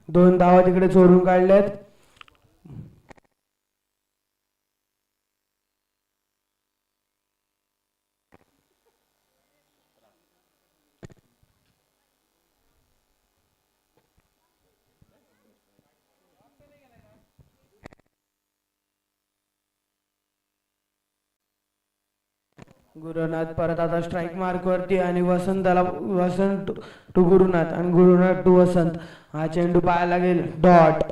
2 धावा तिकडे चोरून काढल्यात. गुरुनाथ परत आता स्ट्राईक मार्क वरती आणि वसंत टू गुरुनाथ आणि गुरुनाथ टू वसंत. हा चेंडू पाहायला लागेल डॉट.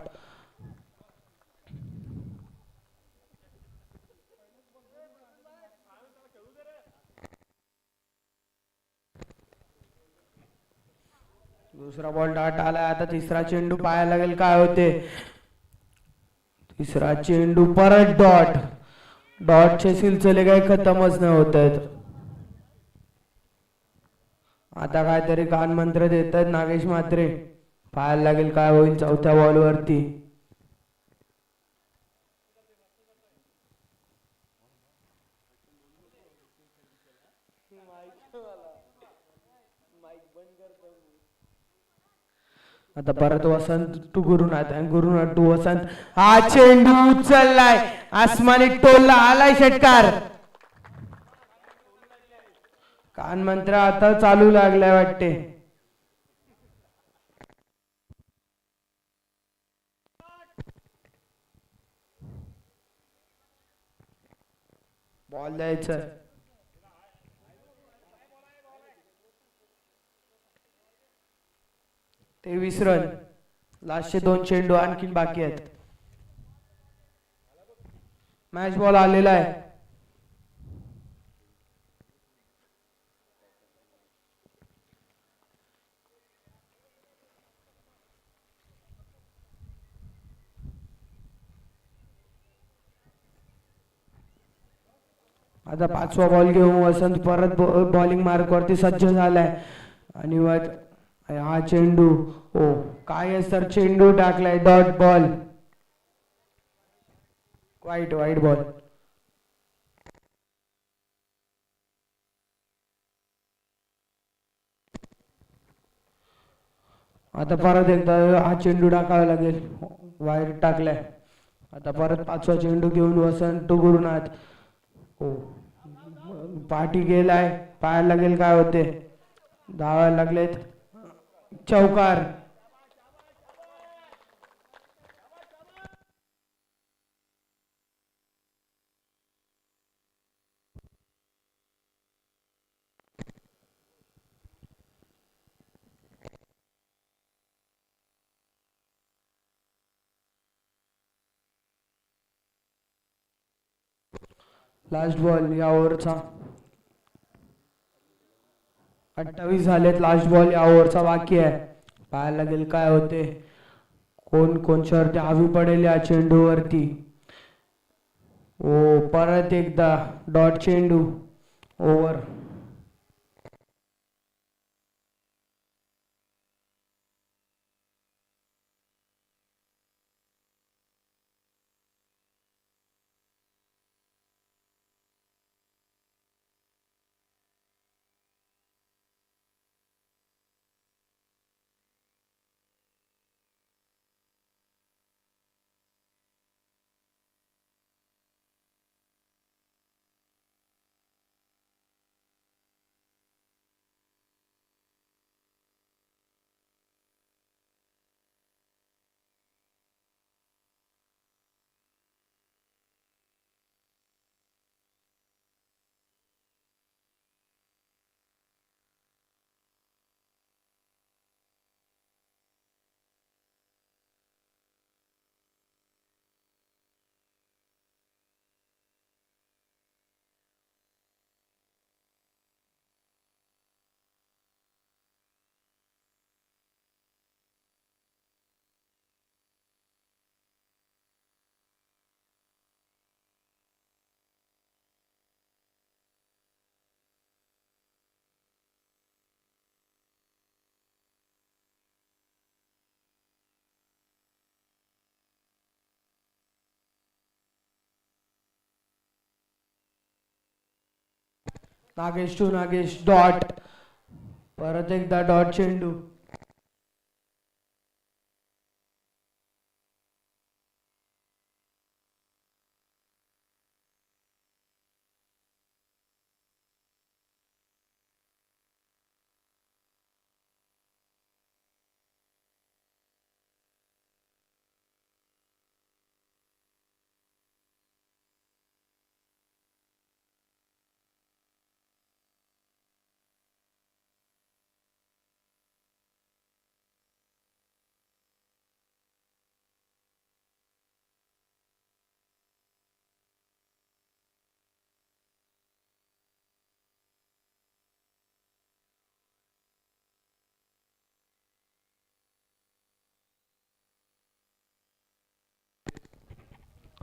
दुसरा बॉल डॉट आलाय. आता तिसरा चेंडू पाहायला लागेल काय होते. तिसरा चेंडू परत डॉट. डॉटचे सिलसिले काही खतमच नाही होत आहेत. आता काहीतरी कान मंत्र देत आहेत नागेश म्हात्रे. पाहायला लागेल काय होईल चौथ्या बॉल वरती. आता परत वसंत टू गुरुनाथ आणि गुरुनाथ टू वसंत. हा चेंडू उचललाय. आसमानी टोलला आलाय षटकार. कान मंत्र आता चालू लागलाय वाटते. बॉल द्यायचं. 23 रन. लास्टचे 2 चेंडू आणखीन बाकी आहेत. मॅच बॉल आलेला आहे. आता 5वा बॉल घेऊन वसंत परत बॉलिंग मार्क वरती सज्ज झालाय आणि हा चेंडू ओ काय सर चेंडू टाकलाय डॉट बॉल. वाईट बॉल. आता परत एकदा हा चेंडू टाकावा लागेल. वाईट टाकलाय. आता परत 5वा चेंडू घेऊन वसंत टू गुरुनाथ. हो पाठी गेलाय. पाहायला लागेल काय होते. धावा लागलेत. चौकार. लास्ट बॉल या ओव्हरचा. 28 झालेत. लास्ट बॉल या ओव्हरचा बाकी आहे. पाहायला लागेल काय होते. कोण कोणच्यावरती हावी पडेल या चेंडूवरती. ओ परत एकदा डॉट चेंडू. Over. Nagesh to Nagesh dot. परत एकदा डॉट चेंडू.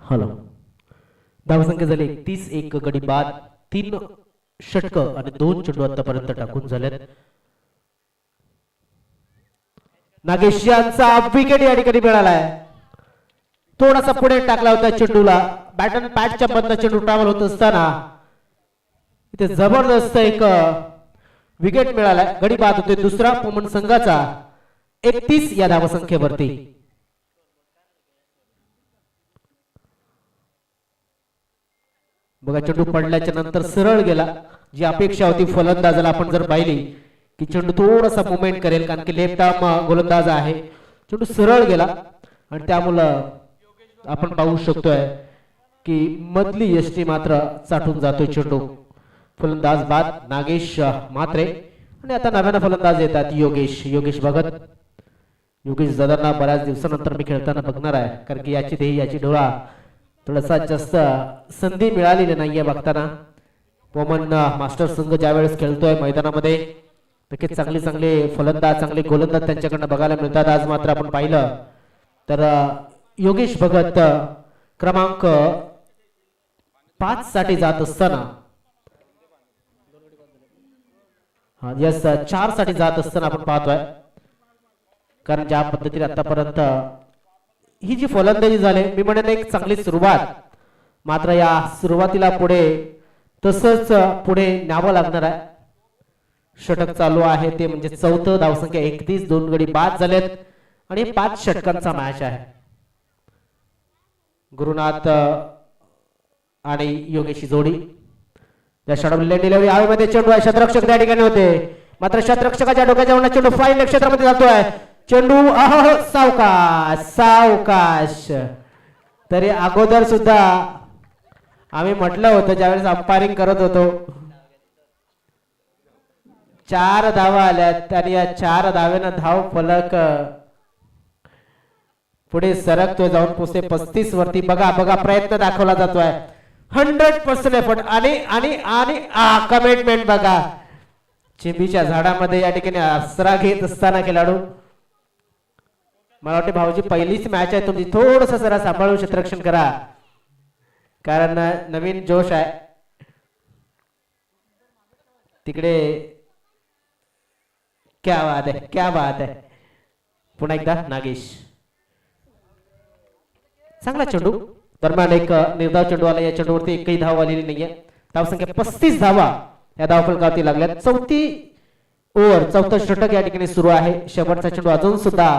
हॅलो. धावसंख्या झाली 31. एक गडी बाद, 3 षटक आणि 2 चेंडू आतापर्यंत टाकून झालेत. नागेश यांचा विकेट या ठिकाणी मिळालाय. थोडासा पुढे टाकला होता चेंडूला, बॅट अँड पॅडच्या बंद चेंडू ट्रॅव्हल होत असताना इथे जबरदस्त एक विकेट मिळालाय. गडी बाद होते दुसरा पवन संघाचा 31 या धावसंख्येवरती. बघा चेंडू पडल्याच्या नंतर सरळ गेला. जी अपेक्षा होती फलंदाजाला आपण जर पाहिली की चेंडू थोडासा मुवमेंट करेल, कारण की लेफ्ट आर्म गोलंदाज आहे. चेंडू सरळ गेला आणि त्यामुळं आपण पाहू शकतोय की मधली यष्टी मात्र चाटून जातोय चेंडू. फलंदाज बाद नागेश म्हात्रे आणि आता नव्यानं फलंदाज येतात योगेश भगत. योगेश दादांना बऱ्याच दिवसानंतर मी खेळताना बघणार आहे, कारण की याची देही याची डोळा थोडासा जास्त संधी मिळालेली नाहीये बघताना. पवन मास्टर संघ ज्यावेळेस खेळतोय मैदानामध्ये नक्कीच चांगले फलंदाज चांगले गोलंदाज त्यांच्याकडनं बघायला मिळतात. आज मात्र आपण पाहिलं तर योगेश भगत क्रमांक 5 साठी जात असताना 4 साठी जात असताना आपण पाहतोय, कारण ज्या पद्धतीने आतापर्यंत ही जी फलंदाजी झाली मी म्हणेन एक चांगली सुरुवात, मात्र या सुरुवातीला पुढे तसंच पुढे न्यावं लागणार आहे. षटक चालू आहे ते म्हणजे 4थं. धावसंख्या 31. 2 गडी बाद झालेत आणि 5 षटकांचा मॅच आहे. गुरुनाथ आणि योगेशी जोडी या षटकांना डिलिव्हरी हवेमध्ये चेंडू आहे. शतरक्षक त्या ठिकाणी होते, मात्र शतरक्षकाच्या डोक्याच्या वरनं चेंडू फाईन क्षेत्रामध्ये जातोय. चेंडू सावकाश. तरी अगोदर सुद्धा आम्ही म्हटलं होतं ज्यावेळेस अंपायरिंग करत होतो 4 धावा आल्यात आणि या 4 धावेनं धाव फलक पुढे सरकतोय, जाऊन पोहोचते 35 वरती. बघा प्रयत्न दाखवला जातोय 100% एफर्ट आणि कमिटमेंट बघा. चिंबीच्या झाडामध्ये या ठिकाणी आसरा घेत असताना खेळाडू, मला वाटते भाऊजी पहिलीच मॅच आहे तुमची, थोडस जरा सांभाळून क्षेत्ररक्षण करा, कारण नवीन जोश आहे तिकडे. क्या बात आहे. पुन्हा एकदा नागेश, चांगला चेंडू. दरम्यान एक निर्धाव चेंडू आला. या चेंडूवरती एकही धाव आलेली नाहीये. धावसंख्या 35 धावा या धावफलकावरती लागल्यात. 4थी ओव्हर 4थं षटक या ठिकाणी सुरू आहे. शेवटचा चेंडू अजून सुद्धा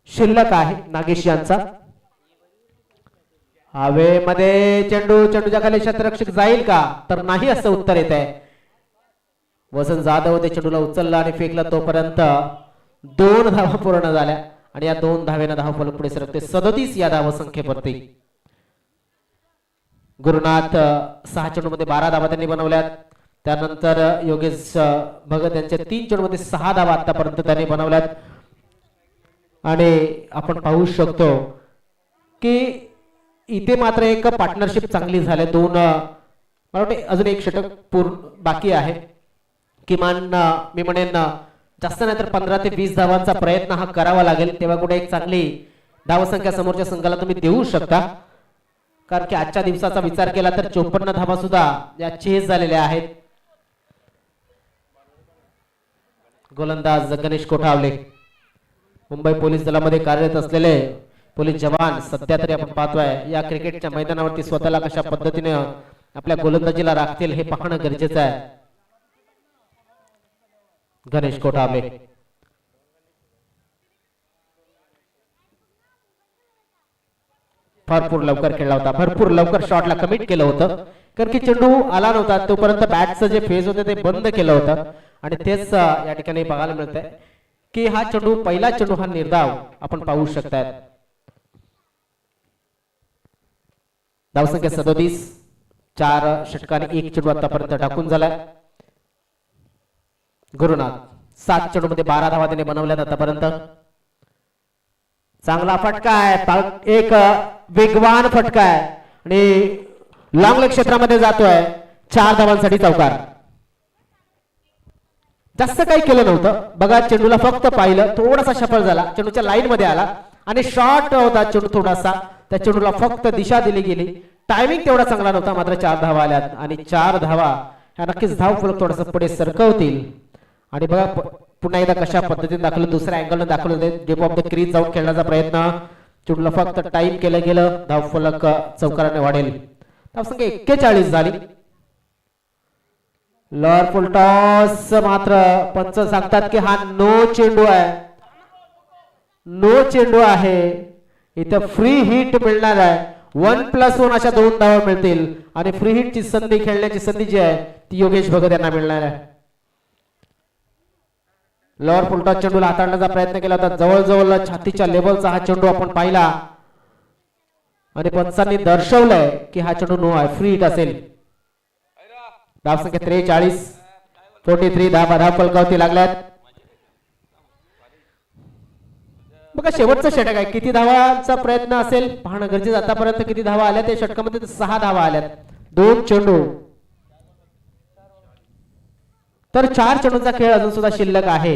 शिल्लक आहे नागेश यांचा. हवेमध्ये चेंडूच्या खाली शतरक्षक जाईल का, तर नाही असं उत्तर येत आहे. वसंत जाधव ते चेंडूला उचलला आणि फेकला, तोपर्यंत 2 धावा पूर्ण झाल्या आणि या 2 धावेनं धावफलक पुढे सरकते 37 या धावसंख्येवरती. गुरुनाथ 6 चेंडूमध्ये 12 धावा त्यांनी बनवल्यात. त्यानंतर योगेश भगत यांच्या 3 चेंडूमध्ये 6 धावा आतापर्यंत त्यांनी बनवल्यात. आणि आपण पाहू शकतो की इथे मात्र एक पार्टनरशिप चांगली झाली. 2 मला वाटते अजून एक षटक पूर्ण बाकी आहे. किमान मी म्हणेन जास्त नाही तर 15 ते 20 धावांचा प्रयत्न हा करावा लागेल, तेव्हा कुठे एक चांगली धावसंख्या समोरच्या संघाला तुम्ही देऊ शकता. कारण की आजच्या दिवसाचा विचार केला तर 54 धावा सुद्धा या चेस झालेल्या आहेत. गोलंदाज गणेश कोठावले, मुंबई पोलीस दलामध्ये कार्यरत असलेले पोलीस जवान, सध्या तरी आपण पाहतोय या क्रिकेटच्या मैदानावरती स्वतःला कशा पद्धतीने आपल्या गोलंदाजीला राखतील हे पाहणं गरजेचं आहे. गणेश कोठावले भरपूर लवकर खेळला होता, भरपूर लवकर शॉटला कमिट केलं होतं, कारण की चेंडू आला नव्हता तोपर्यंत बॅटचं जे फेज होतं ते बंद केलं होतं. आणि तेच या ठिकाणी बघायला मिळतंय की हा चेंडू, पहिला चेंडू हा निर्धाव आपण पाहू शकताय. धावसंख्या 37, 4 षटकाने 1 चेंडू आतापर्यंत टाकून झालाय. गुरुनाथ 7 चेंडूमध्ये 12 धावा त्याने बनवल्यात आतापर्यंत. चांगला फटका आहे, एक वेगवान फटका आहे आणि लॉंग लेग क्षेत्रामध्ये जातोय. 4 धावांसाठी चौकार. जास्त काही केलं नव्हतं बघा, चेंडूला फक्त पाहिलं, थोडासा शफल झाला, चेंडूच्या लाईन मध्ये आला आणि शॉट होता चेंडू थोडासा, त्या चेंडूला फक्त दिशा दिली गेली. टायमिंग तेवढा चांगला नव्हता, मात्र 4 धावा आल्यात आणि 4 धावा ह्या नक्कीच धाव फलक थोडासा पुढे सरकवतील. आणि बघा पुन्हा एकदा कशा पद्धतीने दाखवलं, दुसऱ्या अँगलने दाखवलं ते गेप ऑफ द क्रीज जाऊन खेळण्याचा प्रयत्न. चेंडूला फक्त टाइम केलं गेलं, धाव फलक चौकाराने वाढेल. धावसंख्या 41 झाली. लॉर फुल टॉस मात्र पंच सांगतात की हा नो चेंडू आहे, नो चेंडू आहे. इथं फ्री हिट मिळणार आहे. 1+1 अशा 2 धावा मिळतील आणि फ्री हिटची संधी, खेळण्याची संधी जी आहे ती योगेश भगत यांना मिळणार आहे. लॉर फुल टॉस चेंडूला हाताळण्याचा प्रयत्न केला होता, जवळजवळ छातीच्या लेवलचा हा चेंडू आपण पाहिला आणि पंचांनी दर्शवलंय की हा चेंडू नो आहे, फ्री हिट असेल. धावसंख्या 43, 43 धाव फलकावरती लागल्यात. बघा शेवटचं षटक आहे, किती धावांचा प्रयत्न असेल पाहणं गरजेचं. आतापर्यंत किती धावा आल्या त्या षटकामध्ये? 6 धावा आल्यात, 2 चेंडू. तर 4 चेंडूंचा खेळ अजून सुद्धा शिल्लक आहे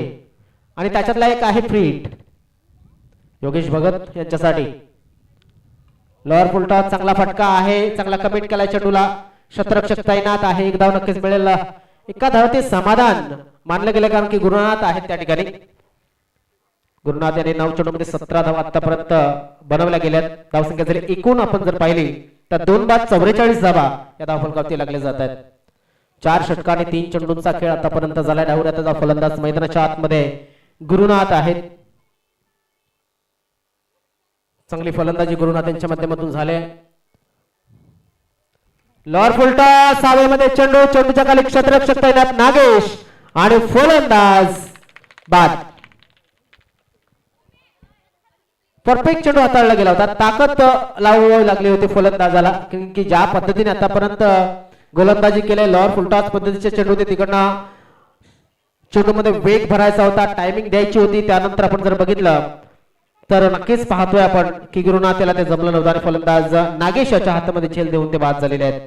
आणि त्याच्यातला एक आहे फ्री हिट योगेश भगत यांच्यासाठी. लॉर फुल टॉस चांगला फटका आहे, चांगला कमिट केलाय चेंडूला. क्षेत्ररक्षक तैनात आहे, एक धाव नक्कीच मिळेल. एका धावाचे समाधान मानलं गेलं कारण की गुरुनाथ आहेत त्या ठिकाणी. गुरुनाथ यांनी 9 चेंडूमध्ये 17 धावा आतापर्यंत बनवल्या गेल्यात. धावसंख्या जरी एकूण आपण जर पाहिली तर 2 बाद 44 धावा या धावफलकावरती लागले जात आहेत. 4 षटका आणि 3 चेंडूंचा खेळ आतापर्यंत झालाय. डावऱ्याचा फलंदाज मैदानाच्या आतमध्ये गुरुनाथ आहेत. चांगली फलंदाजी गुरुनाथ यांच्या माध्यमातून झाले. लॉर फुल टॉस हवेमध्ये चेंडू, चेंडूच्या खाली क्षेत्ररक्षक तैनात नागेश आणि फलंदाज बाद. परफेक्ट चेंडू हाताळला गेला होता, ताकद लावावी लागली होती फलंदाजाला की ज्या पद्धतीने आतापर्यंत गोलंदाजी केली लॉर फुल टॉस पद्धतीचे चेंडू होते तिकडनं चेंडूमध्ये वेग भरायचा होता, टायमिंग द्यायची होती. त्यानंतर आपण जर बघितलं तर नक्कीच पाहतोय आपण की गुरुनाथ याला ते जमलं नव्हतं आणि फलंदाज नागेश याच्या हातामध्ये झेल देऊन ते बाद झालेले आहेत.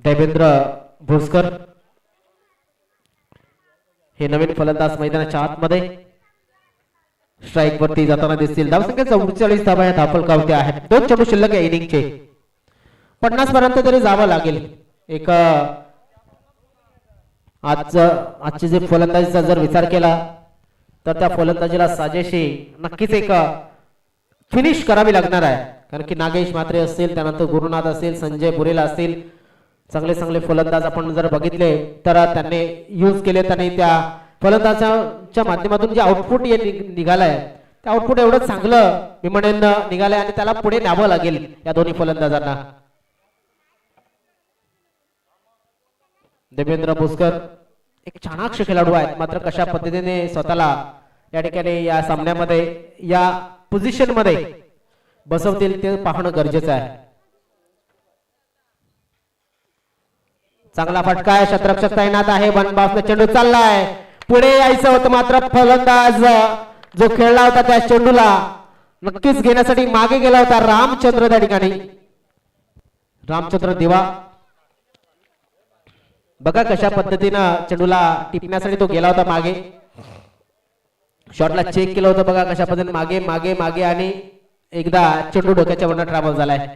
देवेंद्र भोसकर हे नवीन फलंदाज मैदानाच्या आतमध्ये स्ट्राईक वरती जाताना दिसतील. धावसंख्या 44 धावा या धावफलकावरती आहेत. 2 चेंडू शिल्लक आहे इनिंगचे. 50 पर्यंत तरी जावं लागेल. एक आजचे जे फलंदाजीचा जर विचार केला तर त्या फलंदाजीला साजेशी नक्कीच एक फिनिश करावी लागणार आहे कारण की नागेश म्हात्रे असतील, त्यानंतर गुरुनाथ असेल, संजय बुरेला असतील, चांगले चांगले फलंदाज आपण जर बघितले तर त्यांनी यूज केले. त्यांनी त्या फलंदाजाच्या माध्यमातून जे आउटपुट निघालंय त्या आउटपुट एवढं चांगलं मी म्हणेन निघालंय आणि त्याला पुढे न्यावं लागेल या दोन्ही फलंदाजांना. देवेंद्र भोसकर एक चाणाक्ष खेळाडू आहेत, मात्र कशा पद्धतीने स्वतःला या ठिकाणी या सामन्यामध्ये या पोझिशन मध्ये बसवतील ते पाहणं गरजेचं आहे. चांगला फटका आहे, क्षेत्ररक्षक तैनात आहे, बनबासला चेंडू चाललाय, पुढे यायचं होतं मात्र फलंदाज जो खेळला होता त्या चेंडूला नक्कीच घेण्यासाठी मागे गेला होता रामचंद्र. त्या ठिकाणी रामचंद्र दिवा बघा कशा पद्धतीनं चेंडूला टिपण्यासाठी तो गेला होता मागे, शॉटला चेक केलं होतं. बघा कशा पद्धतीने मागे मागे मागे आणि एकदा चेंडू डोक्याच्या वरनं ट्रॅव्हल झालाय.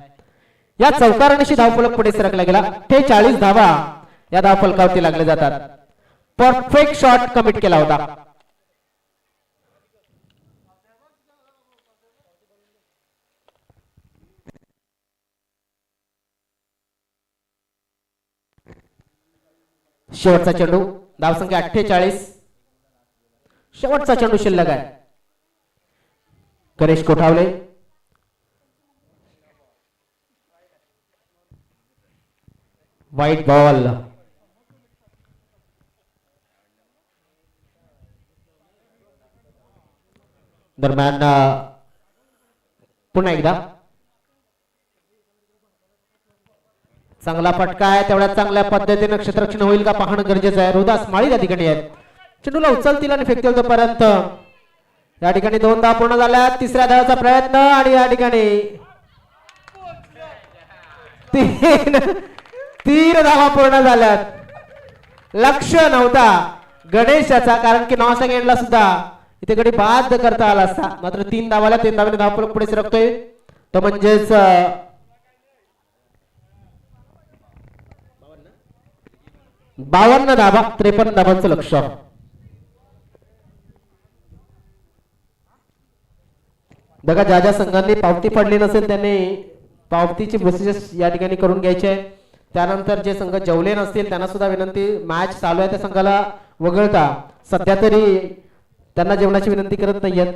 या चौकारांशी धावफलक पुढे सरकला गेला. 48 धावा या धावफलकावरती लागले जातात. परफेक्ट शॉट कमिट केला होता. शेवटचा चेंडू, धावसंख्या 48, शेवटचा चेंडू शिल्लक आहे. Ganesh Kothawale white ball. दरम्यान पुन्हा एकदा चांगला फटका आहे, तेवढ्या चांगल्या पद्धतीने क्षेत्ररक्षण होईल का पाहणं गरजेचं आहे. रोदास माळी त्या ठिकाणी आहेत, चेंडूला उचलतील आणि फेकतील तोपर्यंत या ठिकाणी 2 धावा पूर्ण झाल्या. तिसऱ्या धावाचा प्रयत्न आणि या ठिकाणी 3 धावा पूर्ण झाल्यात. लक्ष नव्हता गणेशाचा कारण की नॉ सेकंडला सुद्धा इथे गडी बाद करता आला असता, मात्र 3 धावाला 3 धावाने धावफलक पुढे सरकतोय. तो म्हणजेच 52 धावा 53 धावांचं लक्ष्य. बघा, ज्या ज्या संघांनी पावती पडली नसेल त्यांनी पावतीची प्रोसेस या ठिकाणी करून घ्यायची आहे. त्यानंतर जे संघ जेवले नसतील त्यांना सुद्धा विनंती, मॅच चालू आहे त्या संघाला वगळता सध्या तरी त्यांना जेवणाची विनंती करत नाहीयेत.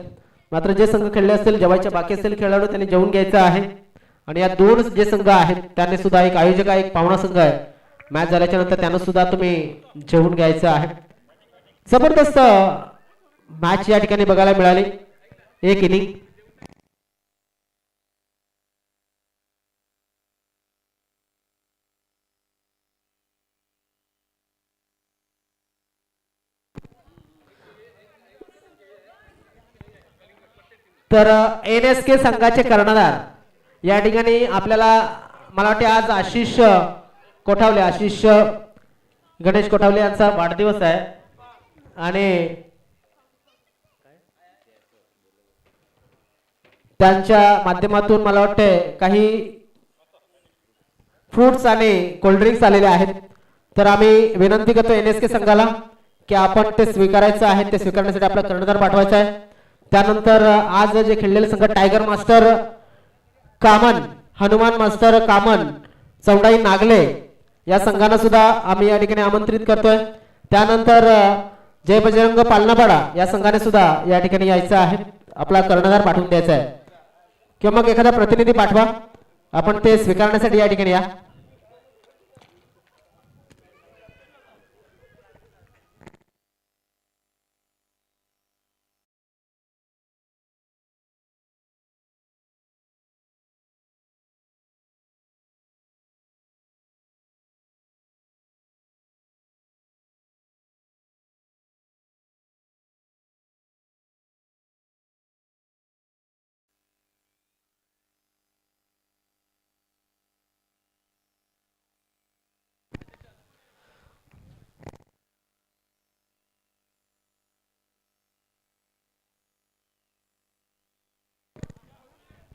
मात्र जे संघ खेळले असतील, जेवायच्या बाकी असतील खेळाडू, त्यांनी जेवून घ्यायचं आहे. आणि या 2 जे संघ आहेत त्यांनी सुद्धा, एक आयोजक आहे, एक पाहुणा संघ आहे, मॅच झाल्याच्या नंतर त्यांना सुद्धा तुम्ही जेवून घ्यायचं आहे. जबरदस्त मॅच या ठिकाणी बघायला मिळाली. एक इनिंग तर NSK संघाचे कर्णधार या ठिकाणी आपल्याला, मला वाटते आज आशिष कोठावले, आशिष गणेश कोठावले यांचा वाढदिवस आहे आणि त्यांच्या माध्यमातून मला वाटते काही फ्रूट्स आणि कोल्ड्रिंक्स आलेले आहेत. तर आम्ही विनंती करतो NSK संघाला की आपण ते स्वीकारायचं आहे, ते स्वीकारण्यासाठी आपला कर्णधार पाठवायचा आहे. त्यानंतर आज जे खेळलेले संघ tiger master Kaman, Hanuman master Kaman, Chaudai Nagle या संघांना सुद्धा आम्ही या ठिकाणी आमंत्रित करतोय. त्यानंतर जय बजरंग पालनापाडा या संघाने सुद्धा या ठिकाणी यायचं आहे, आपला कर्णधार पाठवून द्यायचा आहे किंवा मग एखादा प्रतिनिधी पाठवा, आपण ते स्वीकारण्यासाठी या ठिकाणी या.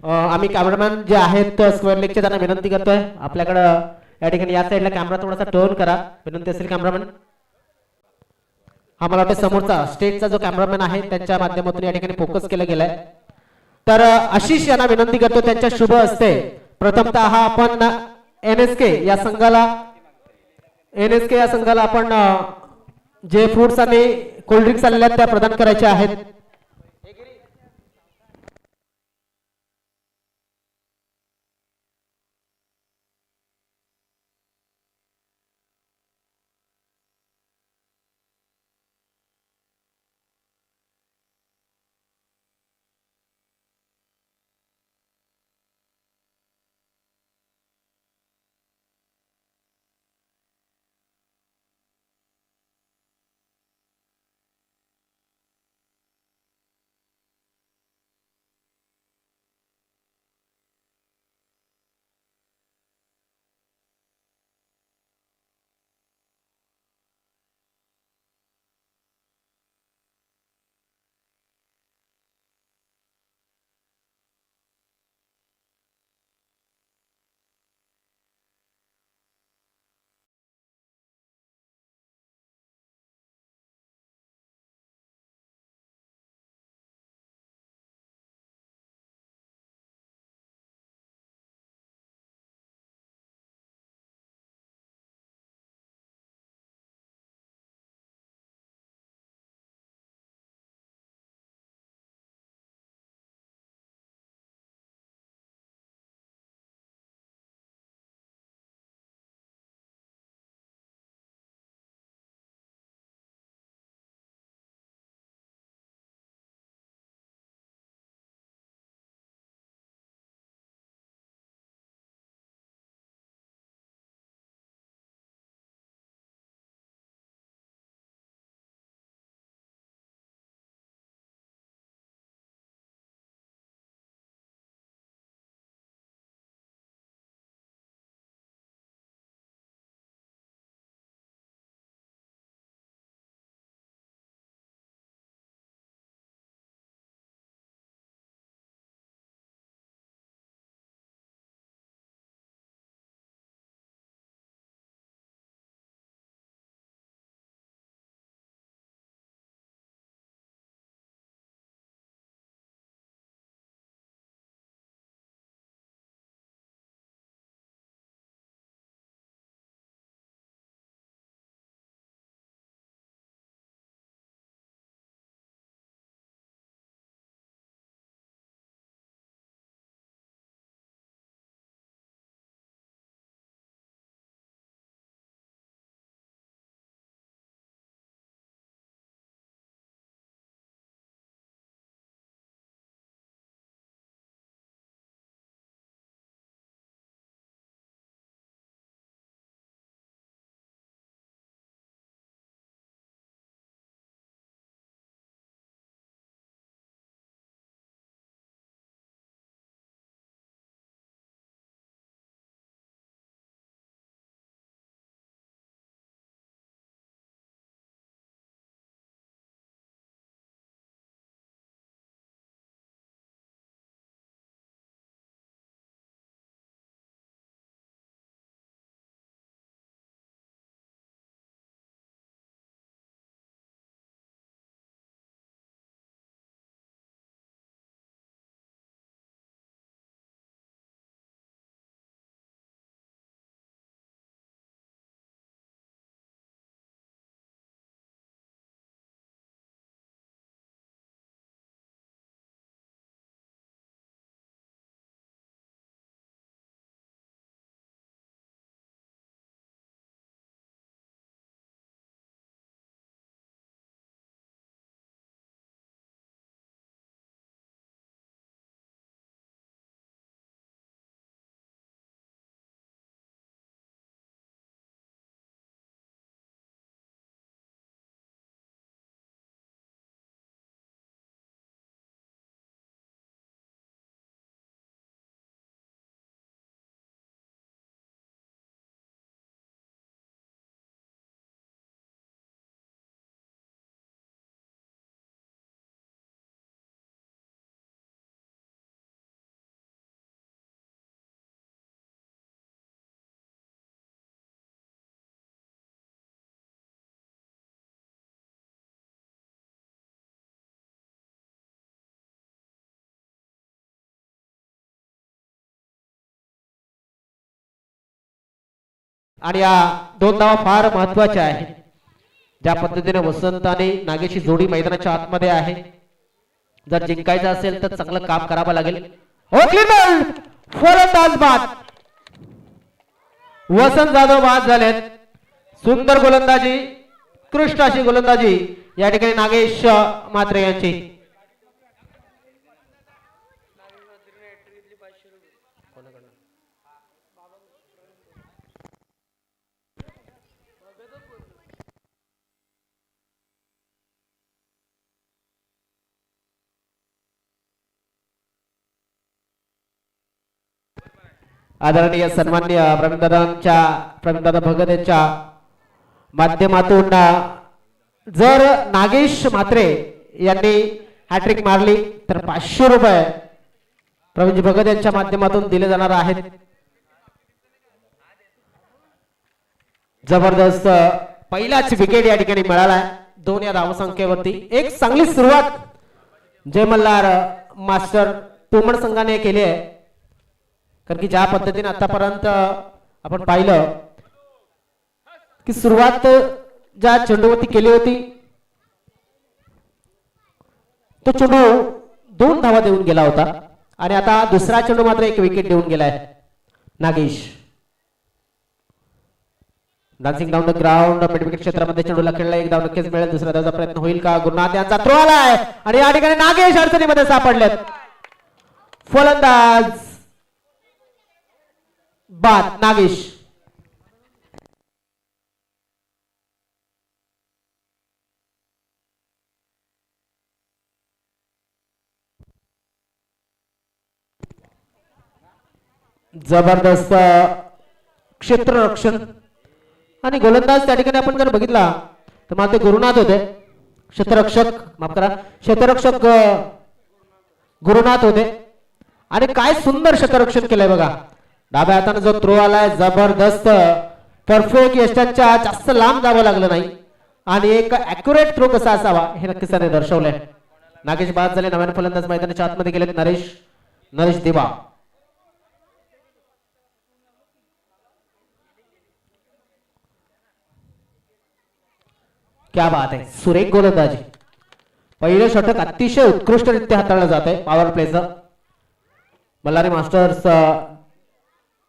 आम्ही कॅमेरामॅन जे आहेत स्क्वेअर लेगचे त्यांना विनंती करतोय, आपल्याकडे या ठिकाणी या साईडला कॅमेरा थोडासा टर्न करा, विनंती असेल कॅमेरामॅन. हा मला वाटतं समोरचा स्टेजचा जो कॅमेरामॅन आहे त्यांच्या माध्यमातून या ठिकाणी फोकस केला गेलाय. तर आशिष यांना विनंती करतो त्यांच्या शुभ हस्ते प्रथमतः हा आपण NSK या संघाला आपण जे फ्रुट्स आणि कोल्ड्रिंक्स आलेल्या आहेत त्या प्रदान करायच्या आहेत. आणि या 2 धावा फार महत्वाच्या आहेत. ज्या पद्धतीने वसंत आणि नागेशची जोडी मैदानाच्या आतमध्ये आहे, जर जिंकायचं असेल तर चांगलं काम करावं लागेल. फलंदाज बाद. वसंत जाधव बाद झालेत. सुंदर गोलंदाजी, उत्कृष्ट अशी गोलंदाजी या ठिकाणी नागेश म्हात्रे यांची. आदरणीय सन्माननीय प्रवीणदादा भगत यांच्या माध्यमातून जर नागेश म्हात्रे यांनी हॅट्रिक मारली तर 500 रुपये प्रवीणजी भगत यांच्या माध्यमातून दिले जाणार आहेत. जबरदस्त पहिलाच विकेट या ठिकाणी मिळाला 2 या धावसंख्येवरती. एक चांगली सुरुवात जय मल्हार मास्टर टोमण संघाने केली आहे, कारण की ज्या पद्धतीने आतापर्यंत आपण पाहिलं की सुरुवात ज्या चेंडूवरती केली होती तो चेंडू 2 धावा देऊन गेला होता आणि आता दुसरा चेंडू मात्र 1 विकेट देऊन गेलाय Nagesh. Dancing down the ground mid wicket क्षेत्रामध्ये चेंडूला खेळला 1 धाव नक्कीच मिळेल. दुसऱ्या धावाचा प्रयत्न होईल का? गुरुनाथ यांचा थ्रो आलाय आणि या ठिकाणी नागेश अडचणीमध्ये सापडलेत. फलंदाज बाद नागेश. जबरदस्त क्षेत्ररक्षण आणि गोलंदाज त्या ठिकाणी आपण जर बघितला तर मला ते गुरुनाथ होते, क्षेत्ररक्षक माफ करा, क्षेत्ररक्षक गुरुनाथ होते आणि काय सुंदर क्षेत्ररक्षण केलंय बघा. डाव्या हाताने जो थ्रो आलाय जबरदस्त परफेक्ट, यष्टांच्या जास्त लांब जावं लागलं नाही आणि एक ॲक्युरेट थ्रो कसा असावा हे नक्कीच त्याने दर्शवलंय. नागेश बाद झाले. नव्याने फलंदाज मैदानाच्या आतमध्ये गेलेत नरेश देवा. क्या बात आहे, सुरेख गोलंदाजी. पहिलं षटक अतिशय उत्कृष्टरित्या हाताळलं जात आहे पॉवर प्लेचं. मल्हारी मास्टर्स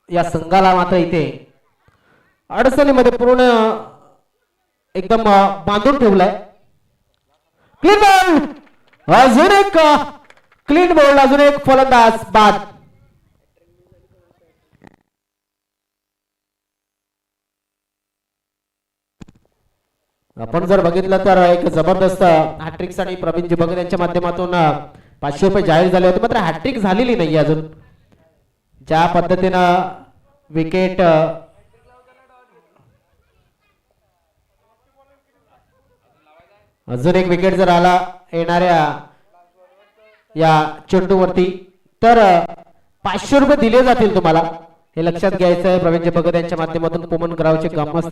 या संघाला मात्र इथे अडचणीमध्ये पूर्ण एकदम बांधून ठेवलाय. क्लीन बॉल, अजून एक क्लीन बॉल, अजून एक फलंदाज बाद. आपण जर बघितलं तर एक जबरदस्त हॅट्रिक साठी प्रवीणजी भगत यांच्या माध्यमातून 500 रुपये जाहीर झाले होते, मात्र हॅट्रिक झालेली नाही अजून. ज्या पद्धतीनं विकेट अजून एक विकेट जर आला येणाऱ्या या चेंडूवरती तर 500 रुपये दिले जातील तुम्हाला, हे लक्षात घ्यायचं आहे. प्रवीणजी भगत यांच्या माध्यमातून पोमन ग्रावचे ग्रामस्थ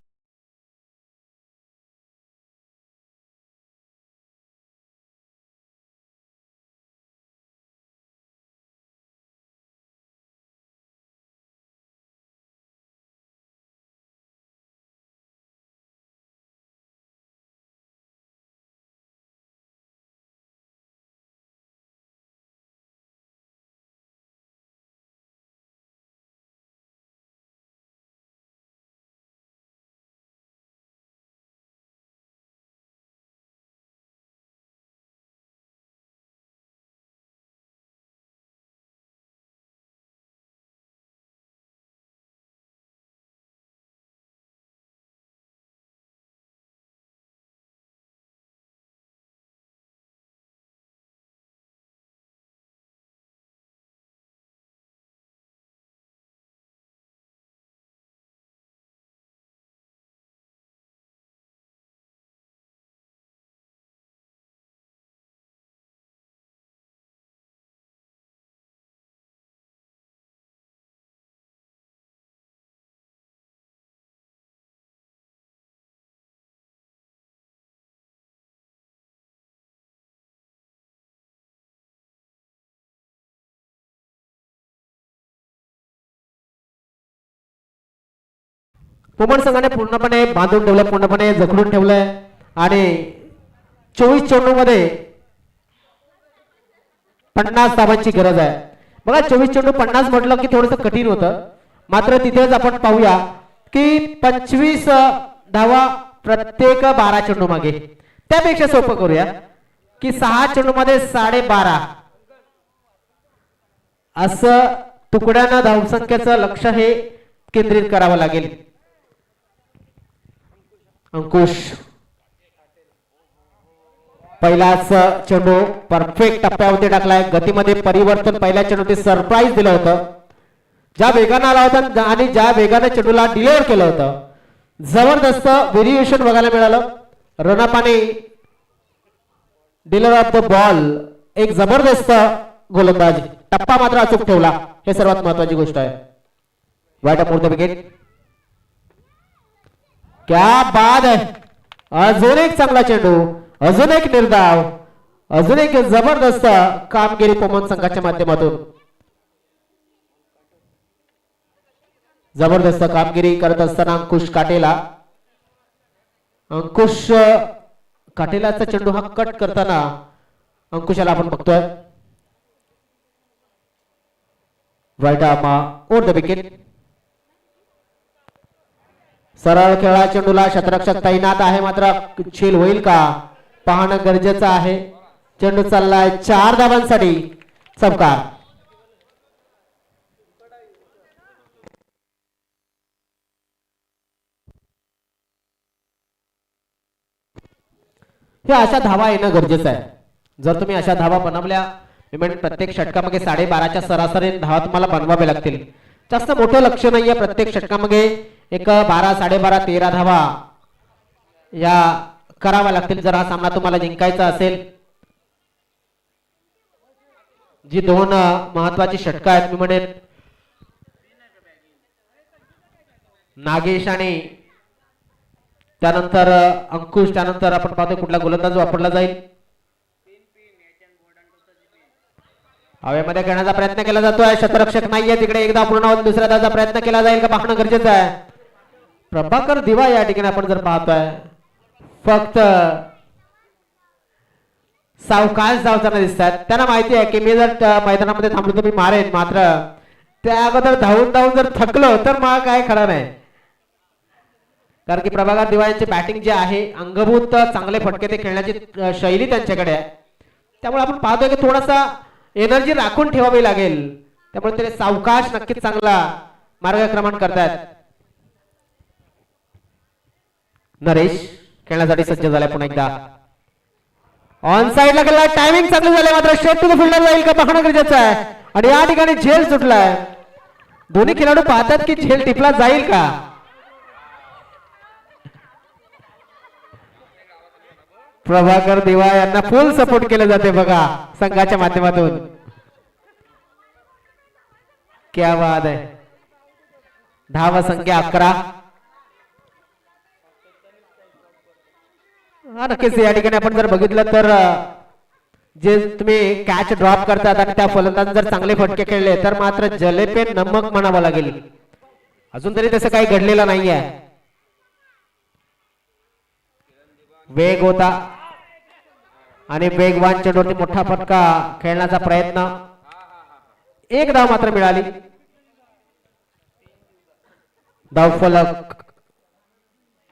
पुमण संघाने पूर्णपणे बांधून ठेवलं, पूर्णपणे जखडून ठेवलंय आणि 24 चेंडू मध्ये 50 धावांची गरज आहे. बघा 24 चेंडू 50 म्हटलं की थोडंसं कठीण होतं, मात्र तिथेच आपण पाहूया की 25 धावा प्रत्येक 12 चेंडू मागे. त्यापेक्षा सोपं करूया की 6 चेंडू मध्ये 12.5 असं तुकड्यानं धावसंख्येचं लक्ष हे केंद्रित करावं लागेल. अंकुश पहिलाच चेंडू परफेक्ट टप्प्यावरती टाकलाय. गतीमध्ये परिवर्तन पहिल्या चेंडूवरती सरप्राईज दिलं होतं. ज्या वेगानं आला होता आणि ज्या वेगाने चेंडूला डिलिव्हर केलं होतं, जबरदस्त व्हेरिएशन बघायला मिळालं. रनअप आणि डिलिव्हर ऑफ द बॉल, एक जबरदस्त गोलंदाजी. टप्पा मात्र अचूक ठेवला, हे सर्वात महत्वाची गोष्ट आहे. वाईट ऑफ द विकेट. क्या बाद आहे. अजून एक चांगला चेंडू, अजून एक निर्धाव, अजून एक जबरदस्त कामगिरी पुमण संघाच्या माध्यमातून. जबरदस्त कामगिरी करत असताना अंकुश काटेलाचा चेंडू हा कट करताना अंकुशाला आपण बघतोय. Right arm over the wicket. सरळ खेळा चेंडूला क्षेत्ररक्षक तैनात आहे, मात्र झेल होईल का पाहणं गरजेचं आहे. चेंडू चाललाय 4 धावांसाठी. चमकार. हे अशा धावा येणं गरजेचं आहे. जर तुम्ही अशा धावा बनवल्या, प्रत्येक षटकामागे 12.5च्या सरासरी धावा तुम्हाला बनवाव्या लागतील. जास्त मोठं लक्ष नाहीये. प्रत्येक षटकामागे एक 12, 12.5, 13 धावा या करावा लागतील जर हा सामना तुम्हाला जिंकायचा असेल. जी 2 महत्वाची षटकं आहेत, मी म्हणेन नागेश आणि त्यानंतर अंकुश, त्यानंतर आपण पाहतो कुठला गोलंदाज वापरला जाईल. हवेमध्ये खेळण्याचा प्रयत्न केला जातोय. क्षेत्ररक्षक नाहीये तिकडे. एकदा पूर्ण दुसऱ्या धावाचा प्रयत्न केला जाईल का पाहणं गरजेचं आहे. प्रभाकर दिवा या ठिकाणी आपण जर पाहतोय, फक्त सावकाश धावताना दिसतात. त्यांना माहिती आहे की मी जर मैदानामध्ये थांबलो तर मी मारेन, मात्र त्या अगोदर धावून धावून जर थकलो तर मग काय खरं नाही. कारण की प्रभाकर दिवा यांची बॅटिंग जी आहे, अंगभूत चांगले फटके ते खेळण्याची शैली त्यांच्याकडे आहे. त्यामुळे आपण पाहतोय की थोडासा एनर्जी राखून ठेवावी लागेल. त्यामुळे ते सावकाश नक्कीच चांगला मार्गक्रमण करतात. नरेश खेळण्यासाठी सज्ज झालाय पुन्हा एकदा. ऑन साइडला गेला, टायमिंग चांगलं झालं, मात्र स्ट्रेट टू द फिल्डर जाईल का पाहणं गरजेचं आहे. आणि या ठिकाणी झेल सुटलाय. दोन्ही खेळाडू पाहतात की झेल टिपला जाईल का. प्रभाकर दिवा यांना फुल सपोर्ट केलं जाते बघा संघाच्या माध्यमातून. क्या बात आहे. धाव संख्या 11. नक्कीच या ठिकाणी आपण जर बघितलं तर जे तुम्ही कॅच ड्रॉप करतात आणि त्या फलंदाज जर चांगले फटके खेळले तर मात्र जलेपे नमक म्हणावं लागेल. अजून तरी तसं काही घडलेलं नाहीये. वेग होता आणि वेगवान चेंडूवरती मोठा फटका खेळण्याचा प्रयत्न. एक धाव मात्र मिळाली. धावफलक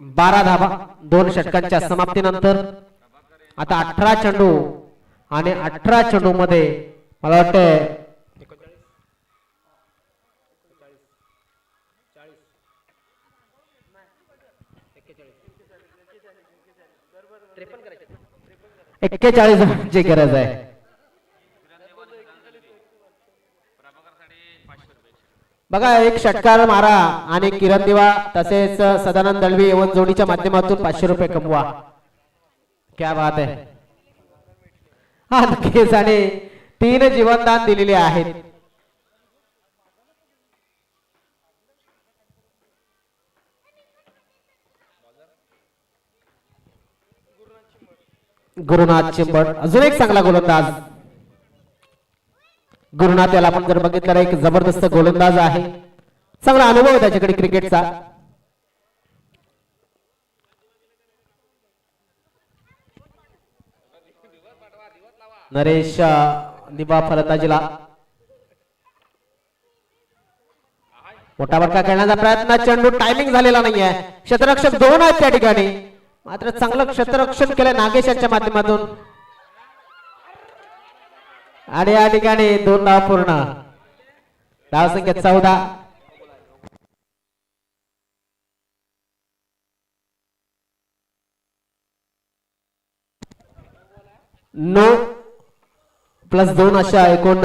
12 धावा 2 षटकांच्या समाप्तीनंतर. आता 18 चेंडू आणि 18 चेंडू मध्ये मला वाटतं 41 ची गरज आहे. बघा एक षटकार मारा आणि किरण दिवा तसेच सदानंद दळवी एवन जोडीच्या माध्यमातून 500 रुपये कमवा. क्या बात आहे. हा नक्कीच. आणि 3 जीवनदान दिलेले आहेत. गुरुनाथ चिंबड अजून एक चांगला गोलंदाज. गुरुनाथ याला आपण जर बघितलं एक जबरदस्त गोलंदाज आहे. चांगला अनुभव आहे त्याच्याकडे क्रिकेटचा. नरेश निभा फलंदाजीला. मोठा बडका खेळण्याचा प्रयत्न, चेंडू टायमिंग झालेला नाहीये. क्षेत्ररक्षक 2 आहेत त्या ठिकाणी, मात्र चांगलं क्षेत्ररक्षण केलं नागेश यांच्या माध्यमातून आणि या ठिकाणी 2 धावा पूर्ण. धावसंख्या 14. नो +2 अशा एकूण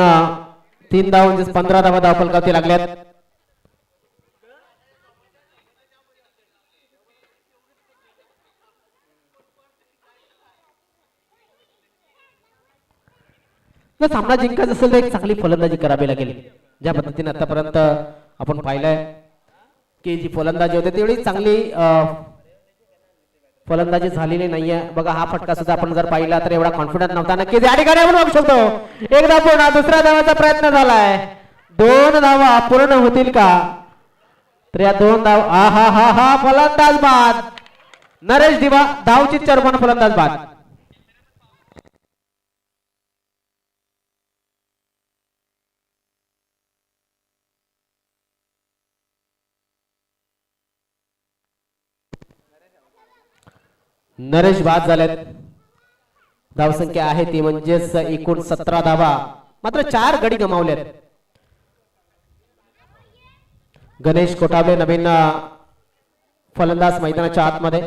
3 धावा म्हणजे 15 धावा धावफलकावरती लागल्यात. जर सामना जिंकायचा असेल तर एक चांगली फलंदाजी करावी लागेल. ज्या पद्धतीने आतापर्यंत आपण पाहिलंय की जी फलंदाजी होते तेवढी चांगली फलंदाजी झालेली नाहीये. बघा हा फटका सुद्धा आपण जर पाहिला तर एवढा कॉन्फिडन्स नव्हता. नक्कीच या ठिकाणी आपण बघू शकतो एकदा पूर्ण, दुसऱ्या धावाचा प्रयत्न झालाय. 2 धावा पूर्ण होतील का? तर या 2 धाव हा हा हा फलंदाज बाद. नरेश दिवा धावची चरमन फलंदाज बाद. नरेश बाद झालेत. धावसंख्या आहे ती म्हणजेच एकूण 17 धावा, मात्र 4 गडी गमावलेत. गणेश कोठावले नवीन फलंदाज मैदानाच्या आतमध्ये.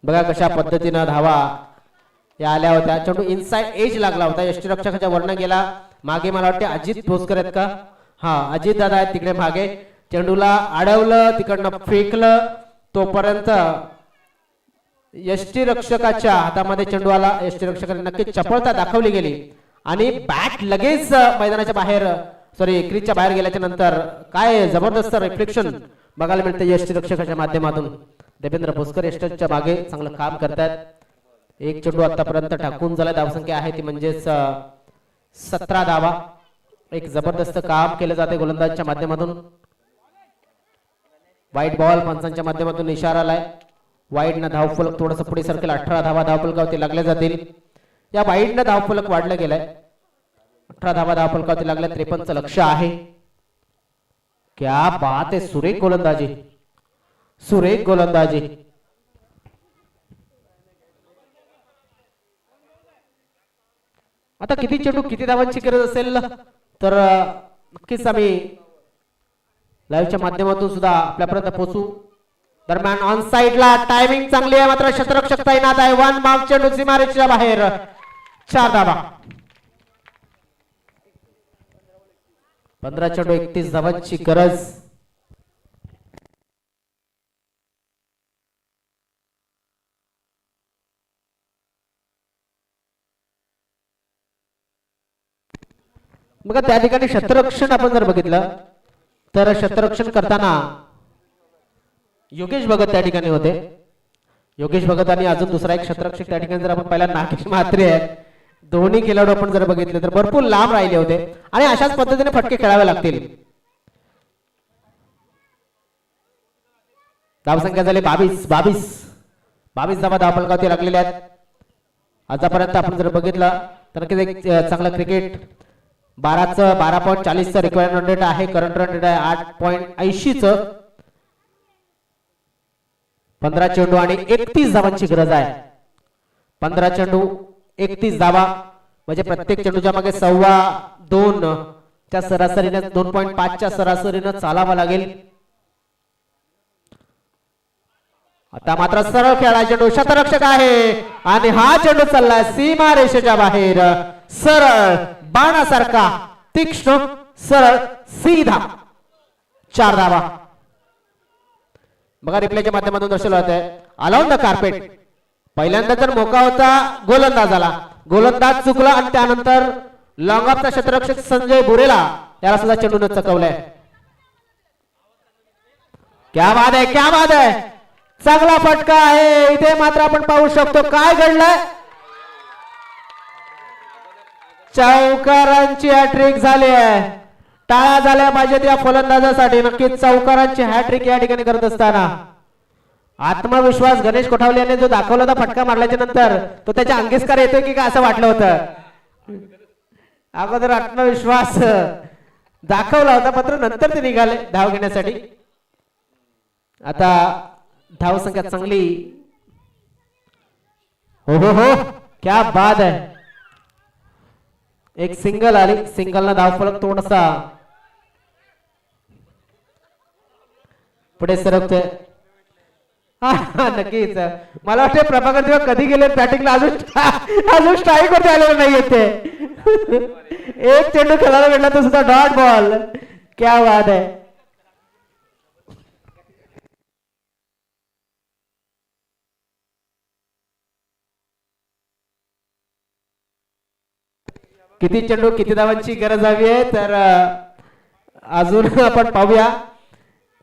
बघा कशा पद्धतीनं धावा या आल्या होत्या. चेंडू इनसाइड एज लागला होता, यष्टीरक्षकाच्या वरनं गेला मागे. मला वाटते अजित भोसकर आहेत का? हा अजित दादा आहेत तिकडे मागे. चेंडूला अडवलं, तिकडनं फेकलं, तोपर्यंत यष्टीरक्षकाच्या हातामध्ये चेंडू आला. यष्टीरक्षकाने नक्कीच चपळता दाखवली गेली आणि बॅट लगेच मैदानाच्या बाहेर क्रीजच्या बाहेर गेल्याच्या नंतर काय जबरदस्त रिफ्लेक्शन बघायला मिळते यष्टीरक्षकाच्या माध्यमातून. देवेंद्र भोसकर यष्टीच्या मागे चांगलं काम करतात. एक चेंडू आतापर्यंत टाकून झाला. धावसंख्या आहे ती म्हणजेच 17 धावा. एक जबरदस्त काम केलं जाते गोलंदाजच्या माध्यमातून. वाईट बॉल पंचांच्या माध्यमातून इशारा आलाय. वाईड न धावफलक थोडंसं पुढे सरकेल. 18 धावा धावफलकावरती लागल्या जातील. या वाईड न धावफलक वाढलं गेलाय. 18 धावा धावफलकावरती लागल्या. 53 लक्ष्य आहे. क्या बात आहे, सुरेख गोलंदाजी, सुरेख गोलंदाजी. आता किती चेंडू किती धावांची गरज असेल तर नक्कीच आम्ही लाईव्हच्या माध्यमातून सुद्धा आपल्यापर्यंत पोहोचू. दरम्यान ऑन साइडला टायमिंग चांगली आहे, मात्र क्षेत्ररक्षक तैनात आहे. 1 मार्क चेंडू सीमारेषेच्या बाहेर. 4 धावा. 15 चेंडू 31 धावांची गरज. मग त्या ठिकाणी क्षेत्ररक्षण आपण जर बघितलं तर क्षेत्ररक्षण करताना योगेश भगत त्या ठिकाणी होते. योगेश भगत आणि अजून दुसरा एक क्षेत्ररक्षक त्या ठिकाणी जर आपण पाहिला नागेश म्हात्रे आहेत. दोन्ही खेळाडू आपण जर बघितले तर भरपूर लांब राहिले होते आणि अशाच पद्धतीने फटके खेळावे लागतील. धावसंख्या झाली 22 धावा धावफलकावरती लागलेल्या आहेत. आतापर्यंत आपण जर बघितलं तर एक चांगलं क्रिकेट. 12.40 रिक्वायर्ड रन रेट आहे. करंट रन रेट आहे 8.80. 15 चेंडू आणि 31 धावांची गरज आहे. 15 चेंडू 31 धावा म्हणजे प्रत्येक चेंडूच्या मागे 2.25 च्या सरासरीने 2.5 च्या सरासरीने चालावं लागेल. आता मात्र सरळ खेळा चेंडू. क्षेत्ररक्षक आहे आणि हा चेंडू चाललाय सीमा रेषेच्या बाहेर. सरळ बाणासारखा तीक्ष्ण सरळ सीधा. 4 धावा. बघा रिप्लेच्या माध्यमातून दर्शवलं होत आहे. Alone the carpet. पहिल्यांदा तर मोका होता गोलंदाजाला, गोलंदाज चुकला आणि त्यानंतर लॉंग ऑफचा क्षेत्ररक्षक संजय बुरेला याला सुद्धा चेंडून चकवलंय. क्या बात आहे, क्या बात आहे. चांगला फटका आहे. इथे मात्र आपण पाहू शकतो काय घडलंय. चौकारांची हॅट्रिक झाली आहे. टाळ्या झाल्या पाहिजेत या फलंदाजासाठी. नक्कीच चौकारांची हॅट्रिक या ठिकाणी करत असताना आत्मविश्वास गणेश कोठावले याने जो दाखवला होता फटका मारल्याच्या नंतर तो त्याच्या अंगीस्कार येतोय की काय असं वाटलं होतं. अगोदर आत्मविश्वास दाखवला होता मात्र नंतर ते निघाले धाव घेण्यासाठी. आता धाव संख्या चांगली. हो हो हो क्या बात आहे. एक सिंगल आली. सिंगलला धाव फलक थोडासा पुढे सरकतोय. नक्कीच मला वाटतं प्रभाकर तेव्हा कधी गेले बॅटिंगला अजून स्ट्राईक वरती आलेलं नाहीये ते. एक चेंडू खेळायला भेटला तो सुद्धा डॉट बॉल. क्या बात आहे. किती चेंडू किती धावांची गरज हवी आहे तर अजून आपण पाहूया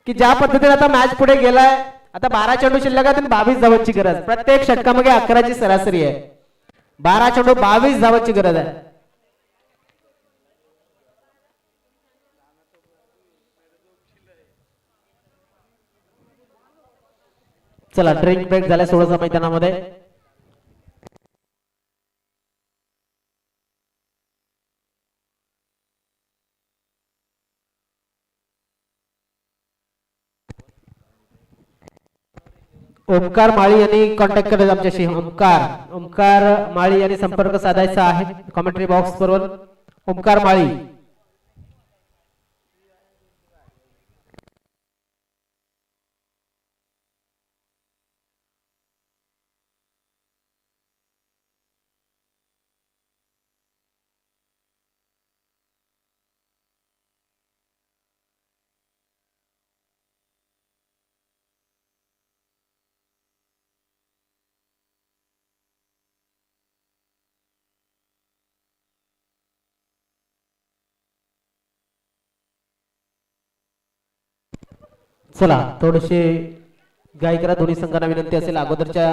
की ज्या पद्धतीने आता मॅच पुढे गेलाय. आता 12 चेंडू शिल्लक आहेत आणि 22 धावांची गरज. प्रत्येक षटकामागे 11ची सरासरी आहे. 12 चेंडू 22 धावांची गरज आहे. चला ड्रिंक ब्रेक झाला 16 मैदानामध्ये. ओमकार माळी यांनी कॉन्टॅक्ट करायचा आमच्याशी. ओमकार माळी यांनी संपर्क साधायचा आहे कॉमेंट्री बॉक्स बरोबर. ओमकार माळी. चला थोडेसे गायकरा दोन्ही संघांना विनंती असेल. अगोदरच्या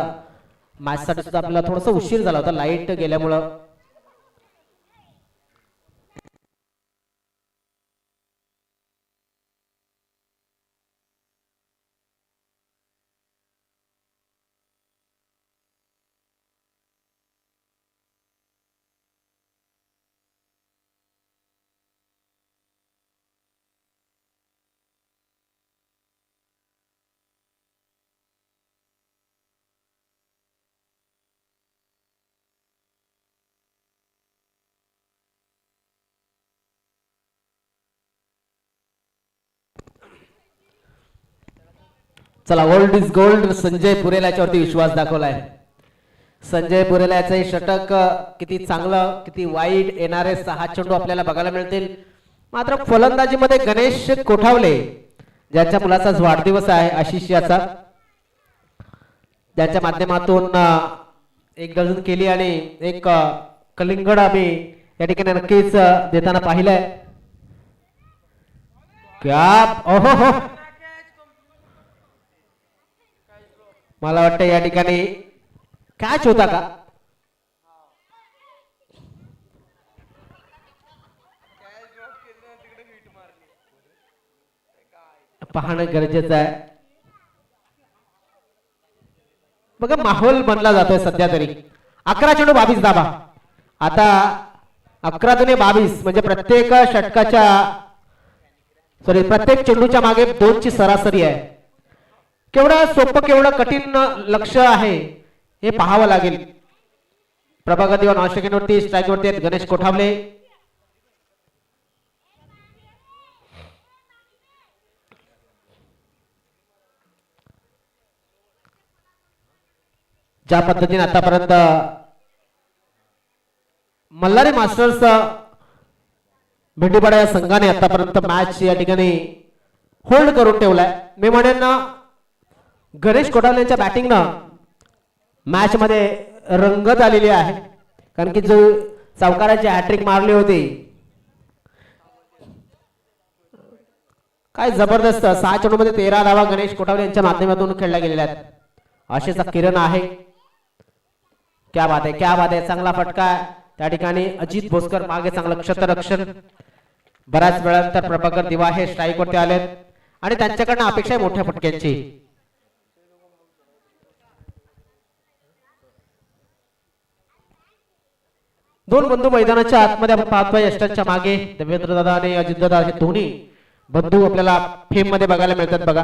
मॅच साठी सुद्धा आपल्याला थोडासा उशीर झाला होता लाईट गेल्यामुळं. चला ओल्ड इज गोल्ड. संजय पुरेला याच्यावरती विश्वास दाखवलाय. संजय पुरेला याचं षटक किती चांगलं किती वाईट येणारे 6 चेंडू आपल्याला बघायला मिळतील. मात्र फलंदाजीमध्ये गणेश कोठावले ज्यांच्या मुलाचा वाढदिवस आहे आशिष याचा, ज्यांच्या माध्यमातून एक डझन केली आणि एक कलिंगड आम्ही या ठिकाणी नक्कीच देताना पाहिलंय. क्या ओहो हो. मला वाटतं या ठिकाणी कॅच होता का. पाहणं गरजेचं आहे. बघा माहोल बनला जातोय सध्या तरी. 11 चेंडू 22 धावा. आता 11 दुने 22 म्हणजे प्रत्येक षटकाच्या प्रत्येक चेंडूच्या मागे 2 ची सरासरी आहे. केवढं सोपं केवढं कठीण लक्ष आहे हे पाहावं लागेल. प्रभाकर देवा नॉनस्ट्रायकिंगवरती स्ट्राईकवरती आहेत गणेश कोठावले. ज्या पद्धतीने आतापर्यंत मल्हारी मास्टर्स भेंडीपाडा या संघाने आतापर्यंत मॅच या ठिकाणी होल्ड करून ठेवलाय. मी म्हणेन गणेश कोठावले यांच्या बॅटिंगनं मॅच मध्ये रंगत आलेली आहे. कारण की जो सावकाराची हॅट्रिक मारली होती काय जबरदस्त. 6 चेंडू मध्ये 13 धावा गणेश कोठावले यांच्या माध्यमातून खेळल्या गेलेल्या आहेत. आशेचा किरण आहे. क्या बात आहे क्या बात आहे. चांगला फटका त्या ठिकाणी. अजित भोसकर मागे चांगलं क्षेत्ररक्षण. बऱ्याच वेळानंतर प्रभाकर दिवा हे स्ट्राईक वरती आलेत आणि त्यांच्याकडनं अपेक्षा आहे मोठ्या फटक्यांची. दोन बंधू मैदानाच्या आतमध्ये आपण पाहतोय यष्टांच्या मागे देवेंद्र दादा आणि अजित दादा हे दोन्ही बंधू आपल्याला फेम मध्ये बघायला मिळतात बघा.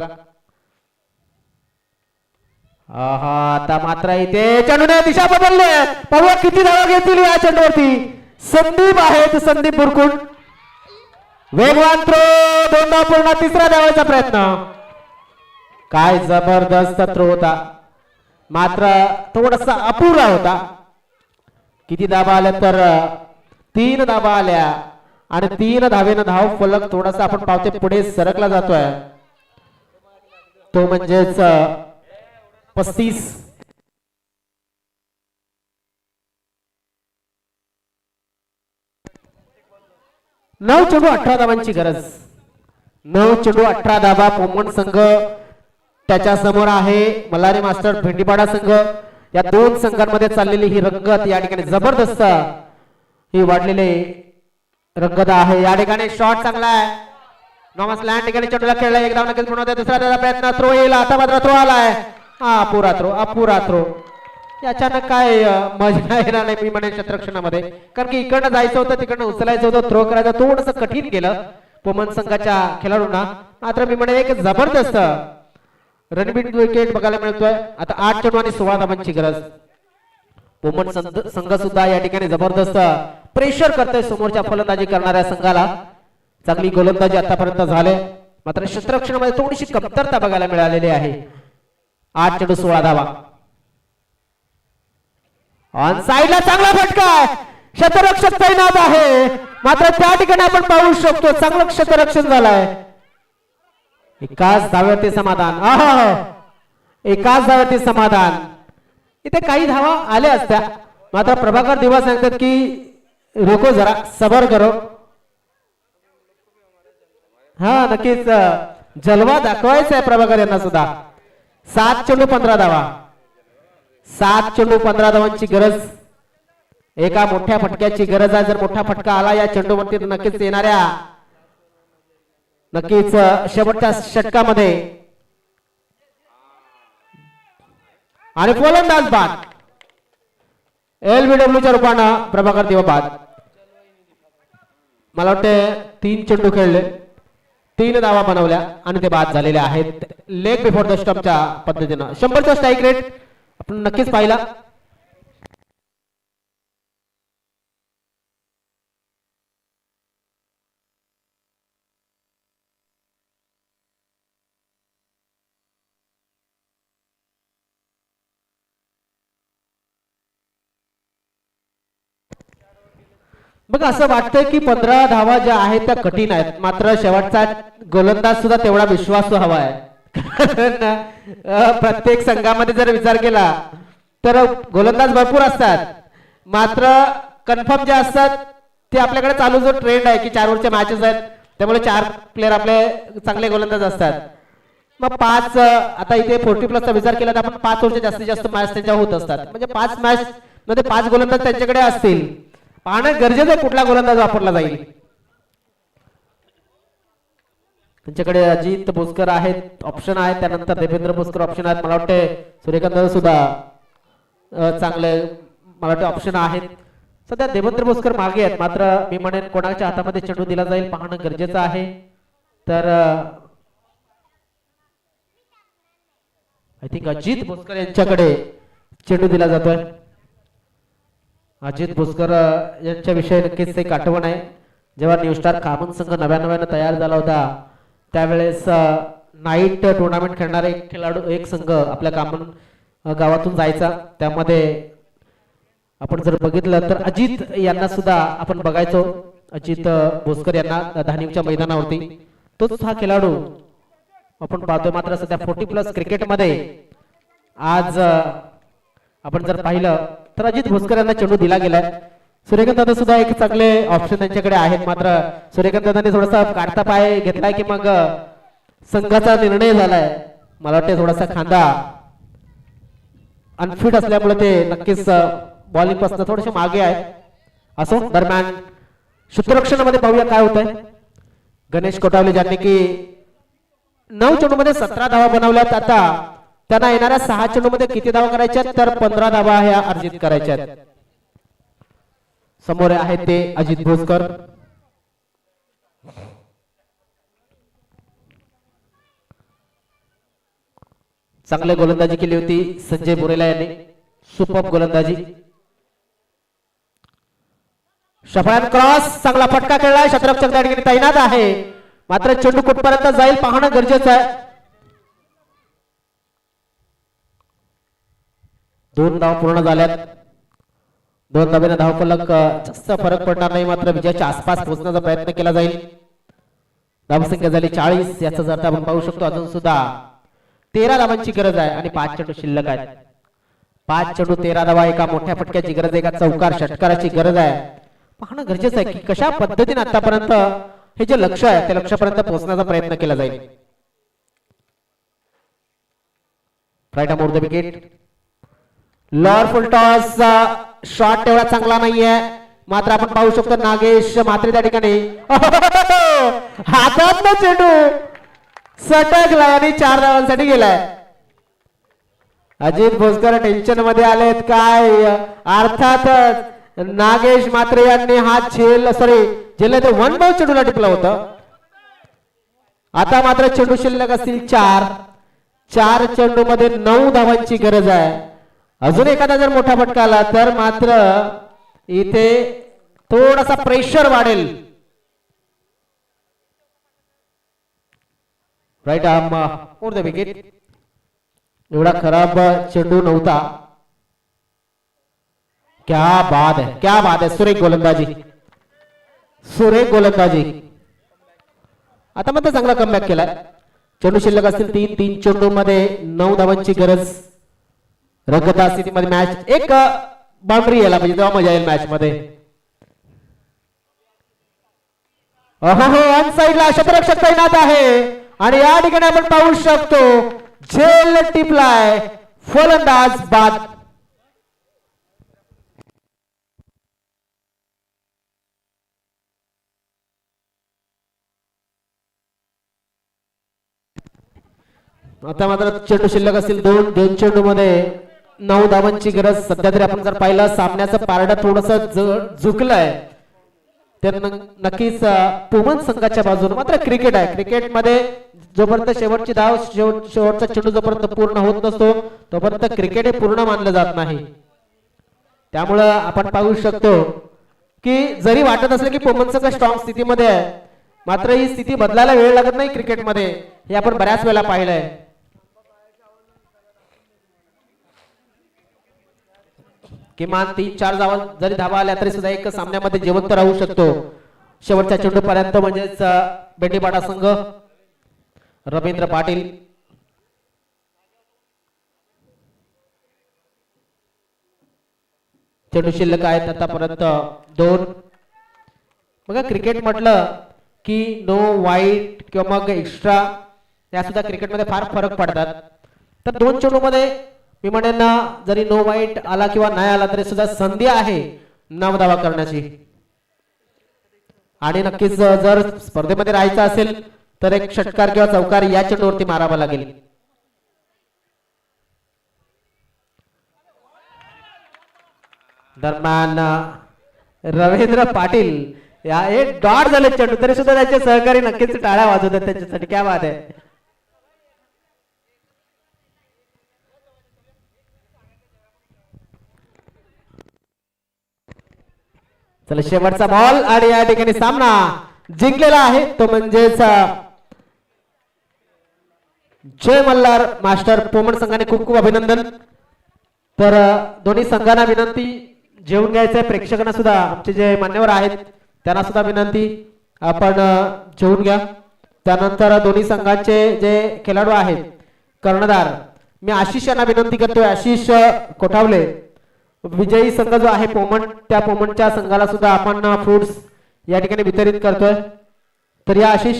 आहा आता मात्र इथे चेंडूने दिशा बदलली. पाहूया किती धावा घेतील या चेंडूवरती. संदीप आहेत, संदीप बुरकुण वेगवान थ्रो, दोनदा पूर्ण, तिसरा धावायचा प्रयत्न. काय जबरदस्त थ्रो होता, मात्र थोडासा अपुरा होता. किती धावा आल्या तर 3 धावा आल्या आणि 3 धावेनं धाव फलक थोडासा आपण पावते पुढे सरकला जातोय. तो म्हणजेच 35. 9 चेंडू 18 धावांची गरज. 9 चेंडू 18 धावा. पोमण संघ त्याच्या समोर आहे मल्हारी मास्टर भेंडीपाडा संघ. या दोन संघांमध्ये चाललेली ही रंगत या ठिकाणी जबरदस्त ही वाढलेली रंगत आहे. या ठिकाणी शॉट चांगला आहे. नॉमस लँड ठिकाणी चेंडूला खेळला. एक धाव नक्कीच पूर्ण होते. दुसरा त्याचा प्रयत्न, थ्रो येईल. आता मात्र थ्रो आलाय. अपुरा थ्रो, अपुरा थ्रो. याच्यानं काय मजा येणार नाही मी म्हणेन क्षेत्ररक्षणामध्ये, कारण की इकडनं जायचं होतं, तिकडनं उचलायचं होतं, थ्रो करायचं थोडंसं कठीण गेलं पोमन संघाच्या खेळाडूंना. मात्र मी म्हणेन एक जबरदस्त रणबीर विकेट बघायला मिळतोय. आता 8 चेंडू आणि 16 धावांची गरज. पोमन संघ सुद्धा या ठिकाणी जबरदस्त प्रेशर करतोय समोरच्या फलंदाजी करणाऱ्या संघाला. चांगली गोलंदाजी आतापर्यंत झाले, मात्र क्षेत्ररक्षणामध्ये थोडीशी कमतरता बघायला मिळालेली आहे. 8 चेंडू 16 धावा. ऑन साइडला चांगला फटका, क्षेत्ररक्षक तैनात आहे, मात्र त्या ठिकाणी आपण पाहू शकतो चांगलं क्षेत्ररक्षण झालंय. एकाच धाव्यावरती समाधान. एकाच धाव्यावरती समाधान. इथे काही धावा आल्या असत्या, मात्र प्रभाकर दिवा सांगतात की रोको जरा, सबर करो. हा नक्कीच जलवा दाखवायचा आहे प्रभाकर यांना सुद्धा. 7 चेंडू 15 धावा. 7 चेंडू 15 धावांची गरज. एका मोठ्या फटक्याची गरज आहे. जर मोठा फटका आला या चेंडूवरती तर नक्कीच येणाऱ्या नक्कीच शेवटच्या षटकामध्ये आणि फलंदाज बाद. LBWच्या रूपानं प्रभाकर दिवा बाद. मला वाटते 3 चेंडू खेळले, 3 धावा बनवल्या आणि ते बाद झालेले आहेत लेग बिफोर द स्टंपच्या पद्धतीनं. 100चा स्ट्राईक रेट आपण नक्कीच पाहिला. बघा असं वाटतंय की 15 धावा ज्या आहेत त्या कठीण आहेत, मात्र शेवटचा गोलंदाज सुद्धा तेवढा विश्वासू हवा आहे. प्रत्येक संघामध्ये जर विचार केला तर गोलंदाज भरपूर असतात, मात्र कन्फर्म जे असतात ते आपल्याकडे चालू जो ट्रेंड आहे की 4 ओव्हरच्या मॅचेस आहेत, त्यामुळे 4 प्लेयर आपले चांगले गोलंदाज असतात. मग 5 आता इथे 40+ विचार केला तर आपण 5 ओव्हरच्या जास्तीत जास्त मॅच त्यांच्या होत असतात, म्हणजे 5 मॅच मध्ये 5 गोलंदाज त्यांच्याकडे असतील. पाहणं गरजेचं आहे कुठला गोलंदाज वापरला जाईल. त्यांच्याकडे अजित भोसकर आहेत, ऑप्शन आहेत, त्यानंतर देवेंद्र भोसकर ऑप्शन आहेत. मला वाटते सूर्यकांत सुद्धा चांगले मला वाटते ऑप्शन आहेत. सध्या देवेंद्र भोसकर मागे आहेत, मात्र मी म्हणेन कोणाच्या हातामध्ये चेंडू दिला जाईल पाहणं गरजेचं आहे. तर आय थिंक अजित भोसकर यांच्याकडे चेंडू दिला जातोय. अजित भोसकर यांच्याविषयी नक्कीच एक आठवण आहे. जेव्हा न्यू स्टार कामन संघ नव्यानं तयार झाला होता त्यावेळेस नाईट टुर्नामेंट खेळणारे एक खेळाडू, एक संघ आपल्या कामन गावातून जायचा. त्यामध्ये आपण जर बघितलं तर अजित यांना सुद्धा आपण बघायचो. अजित भोसकर यांना धानिवच्या मैदानावरती तोच हा खेळाडू आपण पाहतोय. मात्र सध्या 40+ क्रिकेटमध्ये आज आपण जर पाहिलं तर अजित भोसकर यांना चेंडू दिला गेलाय. सूर्यकांत दादा सुद्धा एक चांगले ऑप्शन त्यांच्याकडे आहेत, मात्र सूर्यकांत दादांनी थोडासा काढता पाय घेतलाय की मग संघाचा निर्णय झालाय. मला वाटतं थोडासा खांदा अनफिट असल्यामुळे ते नक्कीच बॉलिंग पासून थोडेसे मागे आहे. असो, दरम्यान क्षेत्ररक्षणामध्ये पाहूया काय होतंय. गणेश कोटावले ज्यांनी की 9 चेंडूमध्ये 17 धावा बनवल्यात, आता त्यांना येणाऱ्या 6 चेंडूमध्ये किती धावा करायच्या तर 15 धावा ह्या अर्जित करायच्या. समोर आहेत ते अजित भोसकर. चांगली गोलंदाजी केली होती संजय बोरेला यांनी. सुपर गोलंदाजी. शफान क्रॉस चांगला फटका खेळलाय. शतरक्षक त्या ठिकाणी तैनात आहे. मात्र चेंडू कुठपर्यंत जाईल पाहणं गरजेचं आहे. 2 धावा पूर्ण झाल्यात. 2 धाब्याने धावफलक जास्त फरक पडणार नाही. मात्र विजयाच्या आसपास पोहोचण्याचा प्रयत्न केला जाईल. धावसंख्या झाली 40. याचा अर्थ आपण पाहू शकतो अजून सुद्धा 13 धावांची गरज आहे आणि 5 चेंडू शिल्लक आहेत. 5 चेंडू 13 धावा. एका मोठ्या फटक्याची गरज आहे. एका चौकार षटकाराची गरज आहे. पाहणं गरजेचं आहे की कशा पद्धतीने आतापर्यंत हे जे लक्ष्य आहे त्या लक्ष्यापर्यंत पोहोचण्याचा प्रयत्न केला जाईल. Right more the wicket. Lower full toss shot तेवढा चांगला नाहीये. मात्र आपण पाहू शकतो नागेश म्हात्रे त्या ठिकाणी हातात चेंडू सटकलाय आणि 4 धावांसाठी गेलाय. अजित भोसकर टेन्शन मध्ये आलेत काय. अर्थातच नागेश म्हात्रे यांनी हा झेल ते 1 बॉल चेंडूला टिपलं होतं. आता मात्र चेंडू शिल्लक असतील 4 चेंडू मध्ये 9 धावांची गरज आहे. अजून एखादा जर मोठा फटका आला तर मात्र इथे थोडासा प्रेशर वाढेल. Right arm over the wicket. एवढा खराब चेंडू नव्हता. क्या बात है, क्या बात है. सुरेख गोलंदाजी, सुरेख गोलंदाजी. आता मात्र चांगला कमबॅक केलाय. चेंडू शिल्लक असतील 3 चेंडू मध्ये 9 धावांची गरज. रगता स्थितीमध्ये मॅच एक बाउंड्री यायला पाहिजे तेव्हा मजा येईल मॅच मध्ये. ऑन साइडला शतरक्षक तैनात आहे आणि या ठिकाणी आपण पाहू शकतो झेल टिपलाय. फलंदाज बाद. आता मात्र चेंडू शिल्लक असतील 2 चेंडू मध्ये 9 धावांची गरज. सध्या तरी आपण जर पाहिलं सामन्याचं पारडं थोडस झुकलंय तर नक्कीच पुमन संघाच्या बाजूने. मात्र क्रिकेट आहे. क्रिकेटमध्ये जोपर्यंत शेवटची धाव शेवटचा चेंडू जोपर्यंत पूर्ण होत नसतो तोपर्यंत क्रिकेट हे पूर्ण मानलं जात नाही. त्यामुळं आपण पाहू शकतो की जरी वाटत असलं की पुमन संघ स्ट्रॉंग स्थितीमध्ये आहे मात्र ही स्थिती बदलायला वेळ लागत नाही क्रिकेटमध्ये. हे आपण बऱ्याच वेळा पाहिलंय. किमान 3-4 जरी धावा आल्या तरी सुद्धा एक सामन्यामध्ये जिवंत राहू शकतो शेवटच्या चेंडू पर्यंत. म्हणजेच बेंडीपाडा संघ रवींद्र पाटील. चेंडू शिल्लक आहेत आतापर्यंत 2. बघा क्रिकेट म्हटलं की नो वाईट किंवा मग एक्स्ट्रा या सुद्धा क्रिकेटमध्ये फार फरक पडतात. तर 2 चेंडू मध्ये मी म्हणेन जरी नो वाईट आला किंवा नाही आला तरी सुद्धा संधी आहे नामदावा करण्याची. आणि नक्कीच जर स्पर्धेमध्ये राहायचं असेल तर एक षटकार किंवा चौकार या चेंडूवरती मारावा लागेल. दरम्यान रवींद्र पाटील या एक डॉट झाले चेंडू तरी सुद्धा त्याचे सहकारी नक्कीच टाळ्या वाजवतात त्यांच्यासाठी. क्या बात आहे. चला शेवटचा बॉल आणि या ठिकाणी सामना जिंकलेला आहे तो म्हणजेच जय मल्हार मास्टर पोमण संघाने खूप खूप अभिनंदन. तर दोन्ही संघांना विनंती जेवून घ्यायचंय. प्रेक्षकांना सुद्धा आमचे जे मान्यवर आहेत त्यांना सुद्धा विनंती आपण जेवून घ्या. त्यानंतर दोन्ही संघाचे जे खेळाडू आहेत कर्णधार मी आशिष यांना विनंती करतोय. आशिष कोठावले विजयी संघ जो आहे पोमण त्या पोमणच्या संघाला सुद्धा आपण फ्रुट्स या ठिकाणी वितरित करतोय. तर या आशिष